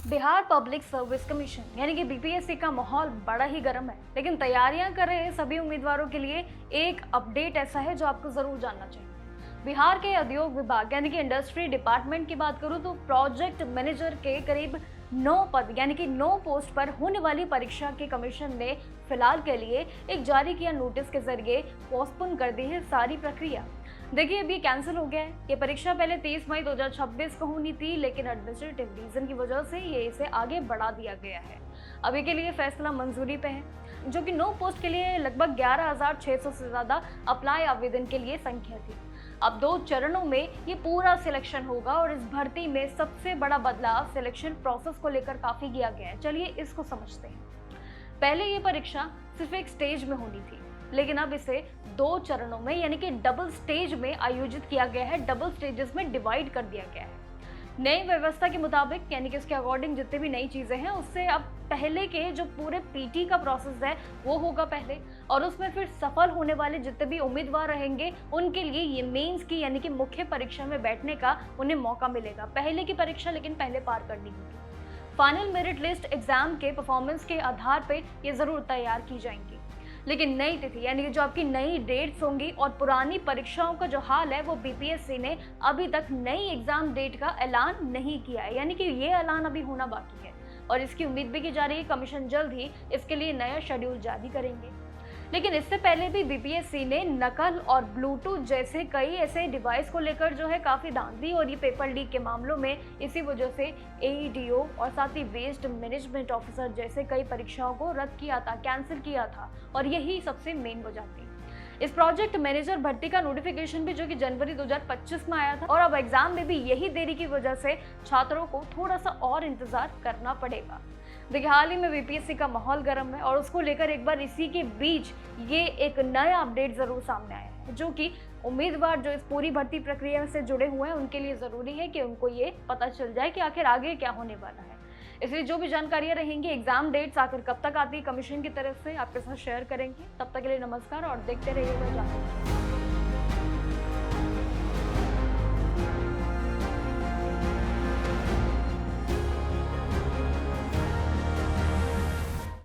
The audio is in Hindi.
बिहार पब्लिक सर्विस कमीशन यानी कि बीपीएससी का माहौल बड़ा ही गर्म है, लेकिन तैयारियां कर रहे सभी उम्मीदवारों के लिए एक अपडेट ऐसा है जो आपको जरूर जानना चाहिए। बिहार के उद्योग विभाग यानी कि इंडस्ट्री डिपार्टमेंट की बात करूं तो प्रोजेक्ट मैनेजर के करीब 9 पद यानी कि 9 पोस्ट पर होने वाली परीक्षा के कमीशन ने फिलहाल के लिए एक जारी किया नोटिस के जरिए पोस्टपोन कर दी है सारी प्रक्रिया। देखिए, अभी कैंसिल हो गया है। ये परीक्षा पहले 30 मई 2026 को होनी थी, लेकिन एडमिनिस्ट्रेटिव रीजन की वजह से ये इसे आगे बढ़ा दिया गया है। अभी के लिए फैसला मंजूरी पे है, जो कि 9 पोस्ट के लिए लगभग 11,600 से ज्यादा अप्लाई आवेदन के लिए संख्या थी। अब 2 चरणों में ये पूरा सिलेक्शन होगा और इस भर्ती में सबसे बड़ा बदलाव सिलेक्शन प्रोसेस को लेकर काफी किया गया है। चलिए इसको समझते हैं। पहले ये परीक्षा सिर्फ एक स्टेज में होनी थी, लेकिन अब इसे 2 चरणों में यानी कि डबल स्टेज में आयोजित किया गया है। डबल स्टेजेस में डिवाइड कर दिया गया है। नई व्यवस्था के मुताबिक यानी कि इसके अकॉर्डिंग जितने भी नई चीजें हैं, उससे अब पहले के जो पूरे पीटी का प्रोसेस है वो होगा पहले, और उसमें फिर सफल होने वाले जितने भी उम्मीदवार रहेंगे उनके लिए ये मेंस की यानी कि मुख्य परीक्षा में बैठने का उन्हें मौका मिलेगा। पहले की परीक्षा लेकिन पहले पार करनी होगी। फाइनल मेरिट लिस्ट एग्जाम के परफॉर्मेंस के आधार पर ये जरूर तैयार की जाएंगी, लेकिन नई तिथि यानी कि जो आपकी नई डेट्स होंगी और पुरानी परीक्षाओं का जो हाल है वो बीपीएससी ने अभी तक नई एग्जाम डेट का ऐलान नहीं किया है, यानी कि ये ऐलान अभी होना बाकी है और इसकी उम्मीद भी की जा रही है कमीशन जल्द ही इसके लिए नया शेड्यूल जारी करेंगे। लेकिन इससे पहले भी बीपीएससी ने नकल और ब्लूटूथ जैसे कई ऐसे डिवाइस को लेकर जो है काफी धांधली और ये पेपर लीक के मामलों में इसी वजह से एईडीओ और साथ ही वेस्ट मैनेजमेंट ऑफिसर जैसे कई परीक्षाओं को रद्द किया था, कैंसिल किया था, और यही सबसे मेन वजह थी। इस प्रोजेक्ट मैनेजर भर्ती का नोटिफिकेशन भी जो कि जनवरी 2025 में आया था, और अब एग्जाम में भी यही देरी की वजह से छात्रों को थोड़ा सा और इंतजार करना पड़ेगा। देखिए, हाल ही में बीपीएससी का माहौल गर्म है और उसको लेकर एक बार इसी के बीच ये एक नया अपडेट जरूर सामने आया है, जो कि उम्मीदवार जो इस पूरी भर्ती प्रक्रिया से जुड़े हुए हैं उनके लिए जरूरी है कि उनको ये पता चल जाए कि आखिर आगे क्या होने वाला है। इसलिए जो भी जानकारियां रहेंगी, एग्जाम डेट्स आखिर कब तक आती है कमीशन की तरफ से, आपके साथ शेयर करेंगे। तब तक के लिए नमस्कार और देखते रहिएगा जानकारी।